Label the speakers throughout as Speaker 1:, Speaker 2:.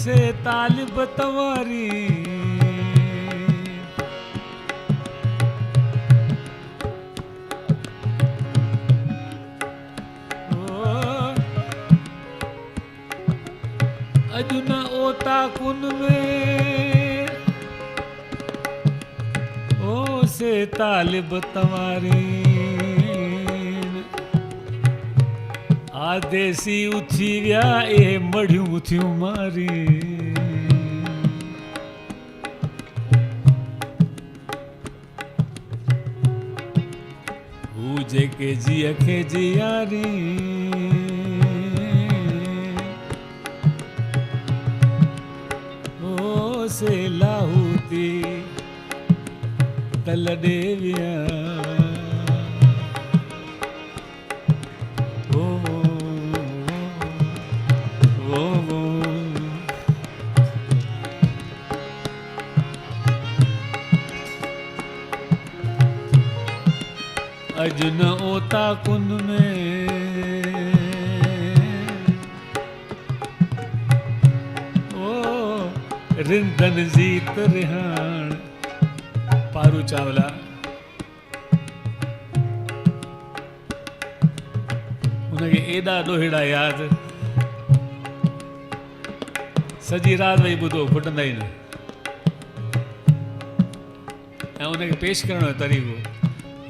Speaker 1: से तालिब तवारी अजु न ओता कुन में ओ से तालिब तवारी आदेसी उथी व्या ए मढ़ियूं उथियूं मारी हू जेके जिय खे जियारी ओ से लाहूती तल देविया अजन ओता कुन में ओ रिंदन जीत रिहान पारू चावला उनके एॾा ॾोहिड़ा यादि सॼी राति वेही ॿुधो खुटंदा ई न ऐं उनखे पेश करण जो तरीक़ो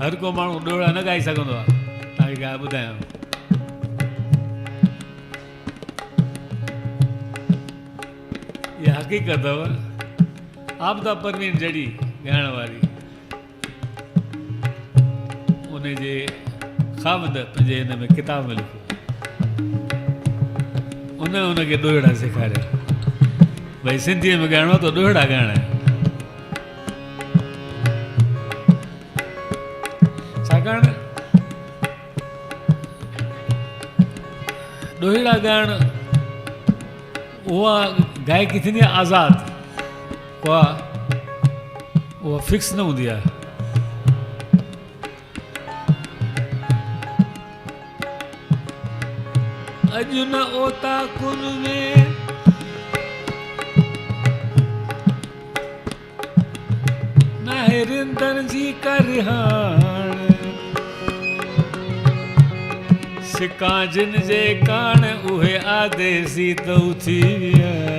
Speaker 1: हर को माण्हू ॾोहिड़ा न ॻाए सघंदो आहे तव्हांखे ॻाए ॿुधायां इहा हक़ीक़त अथव आबदा परवीन जड़ी ॻाइण वारी उनजे ख़ामद पंहिंजे हिन में किताब में लिखियो उनखे ॾोहिड़ा सेखारिया भई सिंधीअ में ॻाइणो आहे त ॾोहिड़ा ॻाइणा आहिनि छाकाणि ॾोहिड़ा ॻाइण उहा गायकी थींदी आहे आज़ादु उहा फिक्स न हूंदी आहे अॼु न ओता कुन में न रिंदन जी करिहाण सिका जिन जे कान उहे आदेसी त उथी विया